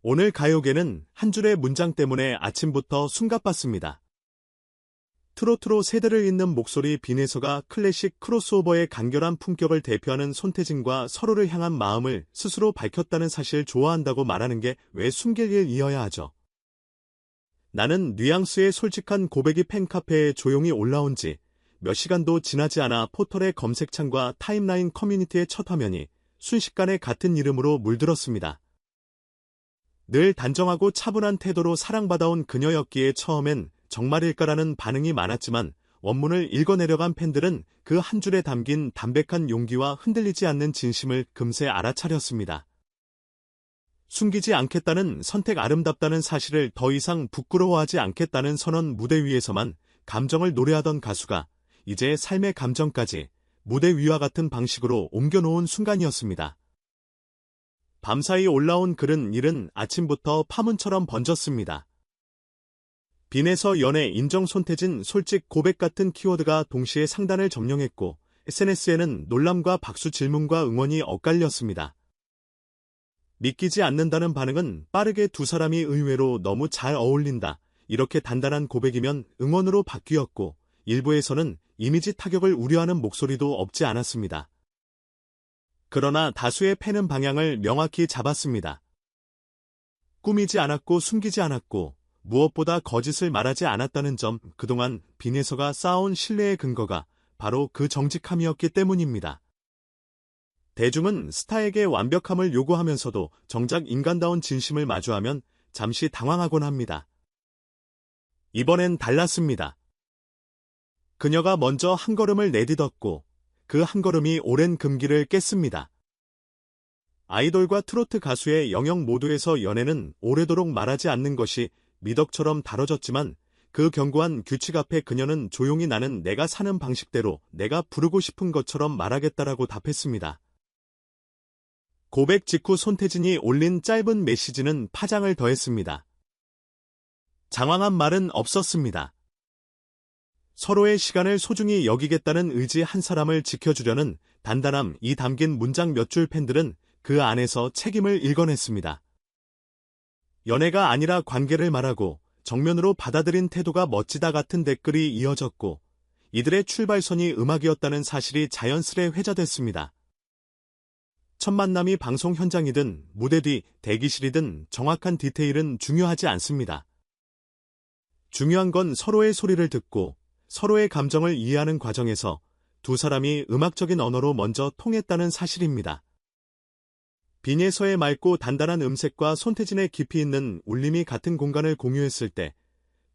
오늘 가요계는 한 줄의 문장 때문에 아침부터 숨가빴습니다. 트로트로 세대를 잇는 목소리 빈에서가 클래식 크로스오버의 간결한 품격을 대표하는 손태진과 서로를 향한 마음을 스스로 밝혔다는 사실 좋아한다고 말하는 게 왜 숨길 일이어야 하죠. 나는 뉘앙스의 솔직한 고백이 팬카페에 조용히 올라온 지 몇 시간도 지나지 않아 포털의 검색창과 타임라인 커뮤니티의 첫 화면이 순식간에 같은 이름으로 물들었습니다. 늘 단정하고 차분한 태도로 사랑받아온 그녀였기에 처음엔 정말일까라는 반응이 많았지만 원문을 읽어내려간 팬들은 그 한 줄에 담긴 담백한 용기와 흔들리지 않는 진심을 금세 알아차렸습니다. 숨기지 않겠다는 선택, 아름답다는 사실을 더 이상 부끄러워하지 않겠다는 선언, 무대 위에서만 감정을 노래하던 가수가 이제 삶의 감정까지 무대 위와 같은 방식으로 옮겨놓은 순간이었습니다. 밤사이 올라온 글은 이른 아침부터 파문처럼 번졌습니다. 빈에서 연애, 인정, 손태진, 솔직, 고백 같은 키워드가 동시에 상단을 점령했고 SNS에는 놀람과 박수, 질문과 응원이 엇갈렸습니다. 믿기지 않는다는 반응은 빠르게 두 사람이 의외로 너무 잘 어울린다, 이렇게 단단한 고백이면 응원으로 바뀌었고 일부에서는 이미지 타격을 우려하는 목소리도 없지 않았습니다. 그러나 다수의 팬은 방향을 명확히 잡았습니다. 꾸미지 않았고 숨기지 않았고 무엇보다 거짓을 말하지 않았다는 점, 그동안 빈에서가 쌓아온 신뢰의 근거가 바로 그 정직함이었기 때문입니다. 대중은 스타에게 완벽함을 요구하면서도 정작 인간다운 진심을 마주하면 잠시 당황하곤 합니다. 이번엔 달랐습니다. 그녀가 먼저 한 걸음을 내딛었고 그 한 걸음이 오랜 금기를 깼습니다. 아이돌과 트로트 가수의 영역 모두에서 연애는 오래도록 말하지 않는 것이 미덕처럼 다뤄졌지만 그 견고한 규칙 앞에 그녀는 조용히 나는 내가 사는 방식대로 내가 부르고 싶은 것처럼 말하겠다라고 답했습니다. 고백 직후 손태진이 올린 짧은 메시지는 파장을 더했습니다. 장황한 말은 없었습니다. 서로의 시간을 소중히 여기겠다는 의지, 한 사람을 지켜주려는 단단함이 담긴 문장 몇 줄. 팬들은 그 안에서 책임을 읽어냈습니다. 연애가 아니라 관계를 말하고 정면으로 받아들인 태도가 멋지다 같은 댓글이 이어졌고 이들의 출발선이 음악이었다는 사실이 자연스레 회자됐습니다. 첫 만남이 방송 현장이든 무대 뒤 대기실이든 정확한 디테일은 중요하지 않습니다. 중요한 건 서로의 소리를 듣고 서로의 감정을 이해하는 과정에서 두 사람이 음악적인 언어로 먼저 통했다는 사실입니다. 빈에서의 맑고 단단한 음색과 손태진의 깊이 있는 울림이 같은 공간을 공유했을 때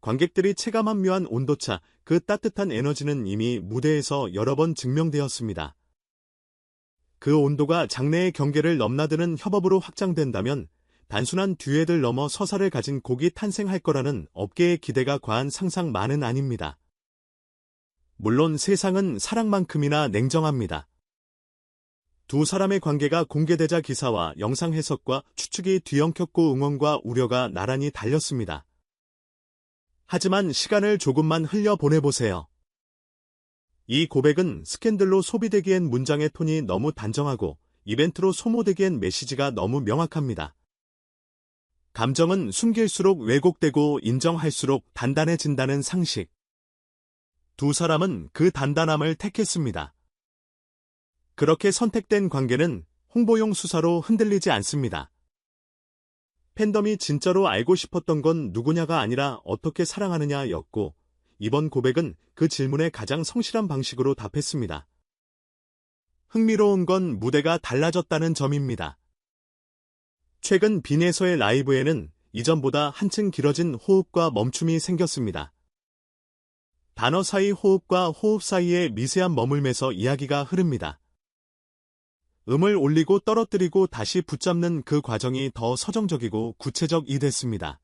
관객들이 체감한 묘한 온도차, 그 따뜻한 에너지는 이미 무대에서 여러 번 증명되었습니다. 그 온도가 장래의 경계를 넘나드는 협업으로 확장된다면 단순한 듀엣을 넘어 서사를 가진 곡이 탄생할 거라는 업계의 기대가 과한 상상만은 아닙니다. 물론 세상은 사랑만큼이나 냉정합니다. 두 사람의 관계가 공개되자 기사와 영상 해석과 추측이 뒤엉켰고 응원과 우려가 나란히 달렸습니다. 하지만 시간을 조금만 흘려보내보세요. 이 고백은 스캔들로 소비되기엔 문장의 톤이 너무 단정하고 이벤트로 소모되기엔 메시지가 너무 명확합니다. 감정은 숨길수록 왜곡되고 인정할수록 단단해진다는 상식. 두 사람은 그 단단함을 택했습니다. 그렇게 선택된 관계는 홍보용 수사로 흔들리지 않습니다. 팬덤이 진짜로 알고 싶었던 건 누구냐가 아니라 어떻게 사랑하느냐였고 이번 고백은 그 질문에 가장 성실한 방식으로 답했습니다. 흥미로운 건 무대가 달라졌다는 점입니다. 최근 빈에서의 라이브에는 이전보다 한층 길어진 호흡과 멈춤이 생겼습니다. 단어 사이 호흡과 호흡 사이에 미세한 머물면서 이야기가 흐릅니다. 음을 올리고 떨어뜨리고 다시 붙잡는 그 과정이 더 서정적이고 구체적이 됐습니다.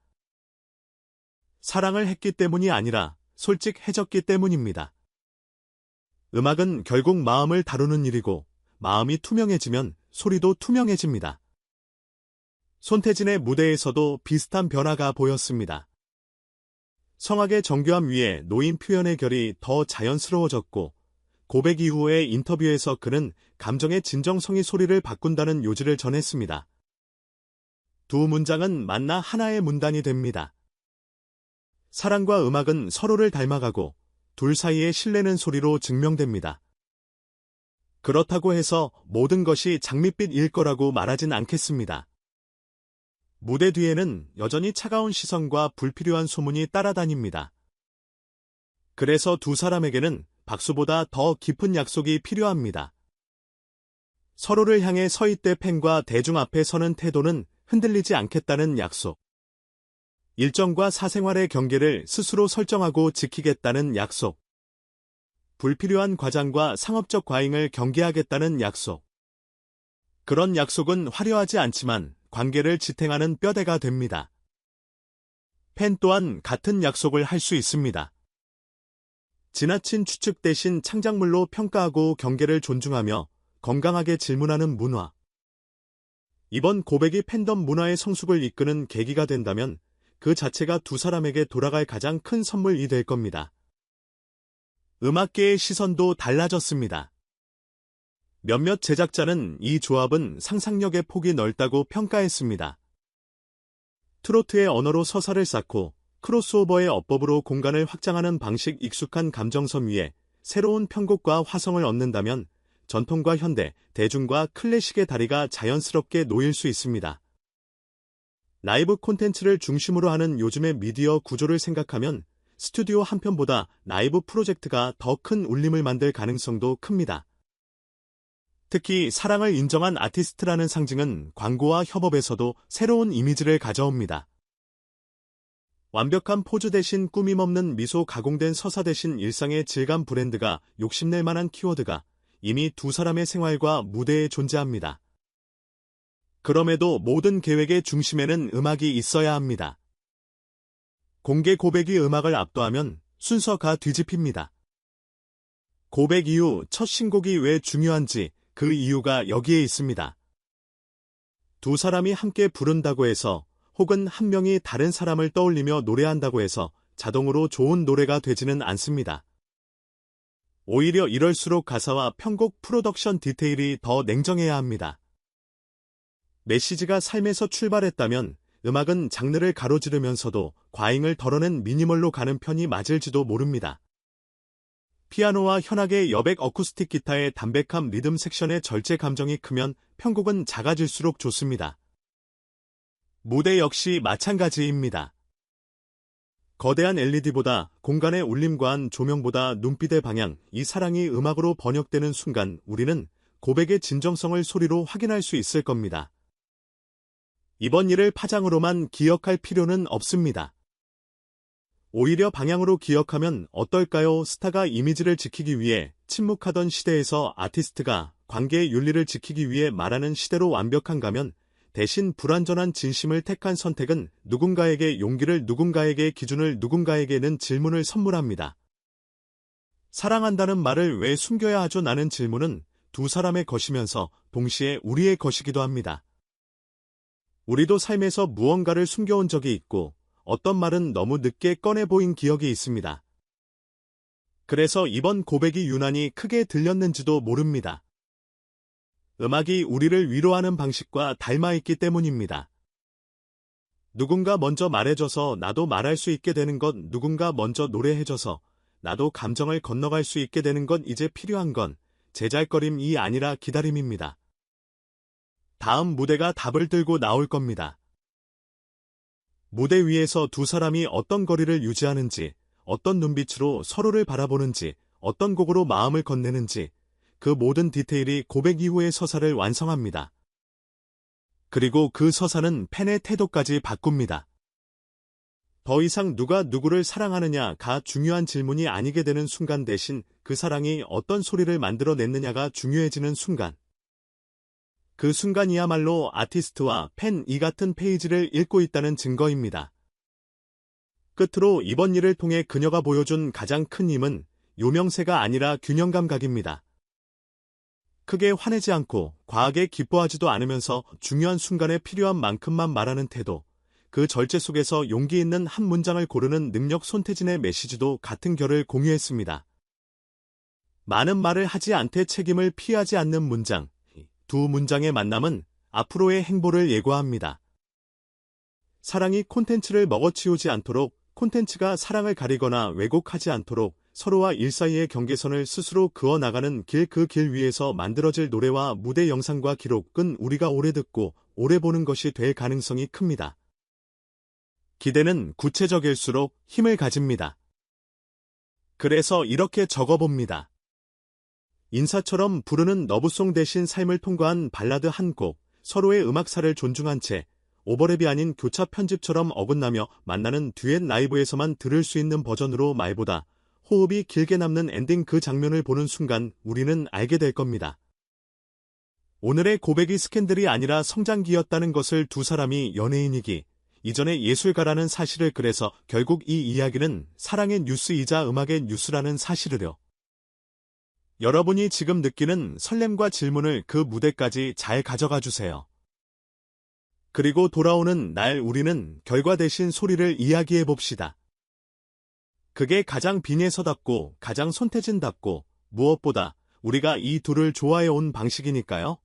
사랑을 했기 때문이 아니라 솔직해졌기 때문입니다. 음악은 결국 마음을 다루는 일이고 마음이 투명해지면 소리도 투명해집니다. 손태진의 무대에서도 비슷한 변화가 보였습니다. 성악의 정교함 위에 노인 표현의 결이 더 자연스러워졌고 고백 이후의 인터뷰에서 그는 감정의 진정성이 소리를 바꾼다는 요지를 전했습니다. 두 문장은 만나 하나의 문단이 됩니다. 사랑과 음악은 서로를 닮아가고 둘 사이의 신뢰는 소리로 증명됩니다. 그렇다고 해서 모든 것이 장밋빛일 거라고 말하진 않겠습니다. 무대 뒤에는 여전히 차가운 시선과 불필요한 소문이 따라다닙니다. 그래서 두 사람에게는 박수보다 더 깊은 약속이 필요합니다. 서로를 향해 서있대 팬과 대중 앞에 서는 태도는 흔들리지 않겠다는 약속. 일정과 사생활의 경계를 스스로 설정하고 지키겠다는 약속. 불필요한 과장과 상업적 과잉을 경계하겠다는 약속. 그런 약속은 화려하지 않지만 관계를 지탱하는 뼈대가 됩니다. 팬 또한 같은 약속을 할 수 있습니다. 지나친 추측 대신 창작물로 평가하고 경계를 존중하며 건강하게 질문하는 문화. 이번 고백이 팬덤 문화의 성숙을 이끄는 계기가 된다면 그 자체가 두 사람에게 돌아갈 가장 큰 선물이 될 겁니다. 음악계의 시선도 달라졌습니다. 몇몇 제작자는 이 조합은 상상력의 폭이 넓다고 평가했습니다. 트로트의 언어로 서사를 쌓고 크로스오버의 어법으로 공간을 확장하는 방식 익숙한 감정선 위에 새로운 편곡과 화성을 얻는다면 전통과 현대, 대중과 클래식의 다리가 자연스럽게 놓일 수 있습니다. 라이브 콘텐츠를 중심으로 하는 요즘의 미디어 구조를 생각하면 스튜디오 한 편보다 라이브 프로젝트가 더 큰 울림을 만들 가능성도 큽니다. 특히 사랑을 인정한 아티스트라는 상징은 광고와 협업에서도 새로운 이미지를 가져옵니다. 완벽한 포즈 대신 꾸밈 없는 미소, 가공된 서사 대신 일상의 질감, 브랜드가 욕심낼 만한 키워드가 이미 두 사람의 생활과 무대에 존재합니다. 그럼에도 모든 계획의 중심에는 음악이 있어야 합니다. 공개 고백이 음악을 압도하면 순서가 뒤집힙니다. 고백 이후 첫 신곡이 왜 중요한지 그 이유가 여기에 있습니다. 두 사람이 함께 부른다고 해서 혹은 한 명이 다른 사람을 떠올리며 노래한다고 해서 자동으로 좋은 노래가 되지는 않습니다. 오히려 이럴수록 가사와 편곡, 프로덕션 디테일이 더 냉정해야 합니다. 메시지가 삶에서 출발했다면 음악은 장르를 가로지르면서도 과잉을 덜어낸 미니멀로 가는 편이 맞을지도 모릅니다. 피아노와 현악의 여백 어쿠스틱 기타의 담백함, 리듬 섹션의 절제 감정이 크면 편곡은 작아질수록 좋습니다. 무대 역시 마찬가지입니다. 거대한 LED보다 공간의 울림과한 조명보다 눈빛의 방향, 이 사랑이 음악으로 번역되는 순간 우리는 고백의 진정성을 소리로 확인할 수 있을 겁니다. 이번 일을 파장으로만 기억할 필요는 없습니다. 오히려 방향으로 기억하면 어떨까요? 스타가 이미지를 지키기 위해 침묵하던 시대에서 아티스트가 관계의 윤리를 지키기 위해 말하는 시대로 완벽한가면 대신 불완전한 진심을 택한 선택은 누군가에게 용기를, 누군가에게 기준을, 누군가에게는 질문을 선물합니다. 사랑한다는 말을 왜 숨겨야 하죠? 나는 질문은 두 사람의 것이면서 동시에 우리의 것이기도 합니다. 우리도 삶에서 무언가를 숨겨온 적이 있고 어떤 말은 너무 늦게 꺼내 보인 기억이 있습니다. 그래서 이번 고백이 유난히 크게 들렸는지도 모릅니다. 음악이 우리를 위로하는 방식과 닮아있기 때문입니다. 누군가 먼저 말해줘서 나도 말할 수 있게 되는 것, 누군가 먼저 노래해줘서 나도 감정을 건너갈 수 있게 되는 것, 이제 필요한 건 제잘거림이 아니라 기다림입니다. 다음 무대가 답을 들고 나올 겁니다. 무대 위에서 두 사람이 어떤 거리를 유지하는지, 어떤 눈빛으로 서로를 바라보는지, 어떤 곡으로 마음을 건네는지, 그 모든 디테일이 고백 이후의 서사를 완성합니다. 그리고 그 서사는 팬의 태도까지 바꿉니다. 더 이상 누가 누구를 사랑하느냐가 중요한 질문이 아니게 되는 순간, 대신 그 사랑이 어떤 소리를 만들어냈느냐가 중요해지는 순간. 그 순간이야말로 아티스트와 팬 이 같은 페이지를 읽고 있다는 증거입니다. 끝으로 이번 일을 통해 그녀가 보여준 가장 큰 힘은 요명세가 아니라 균형 감각입니다. 크게 화내지 않고 과하게 기뻐하지도 않으면서 중요한 순간에 필요한 만큼만 말하는 태도, 그 절제 속에서 용기 있는 한 문장을 고르는 능력, 손태진의 메시지도 같은 결을 공유했습니다. 많은 말을 하지 않되 책임을 피하지 않는 문장, 두 문장의 만남은 앞으로의 행보를 예고합니다. 사랑이 콘텐츠를 먹어치우지 않도록, 콘텐츠가 사랑을 가리거나 왜곡하지 않도록 서로와 일 사이의 경계선을 스스로 그어나가는 길, 그 길 위에서 만들어질 노래와 무대 영상과 기록은 우리가 오래 듣고 오래 보는 것이 될 가능성이 큽니다. 기대는 구체적일수록 힘을 가집니다. 그래서 이렇게 적어봅니다. 인사처럼 부르는 러브송 대신 삶을 통과한 발라드 한 곡, 서로의 음악사를 존중한 채 오버랩이 아닌 교차 편집처럼 어긋나며 만나는 듀엣 라이브에서만 들을 수 있는 버전으로 말보다 호흡이 길게 남는 엔딩, 그 장면을 보는 순간 우리는 알게 될 겁니다. 오늘의 고백이 스캔들이 아니라 성장기였다는 것을, 두 사람이 연예인이기 이전에 예술가라는 사실을. 그래서 결국 이 이야기는 사랑의 뉴스이자 음악의 뉴스라는 사실을요. 여러분이 지금 느끼는 설렘과 질문을 그 무대까지 잘 가져가 주세요. 그리고 돌아오는 날 우리는 결과 대신 소리를 이야기해 봅시다. 그게 가장 빈예서답고 가장 손태진답고 무엇보다 우리가 이 둘을 좋아해 온 방식이니까요.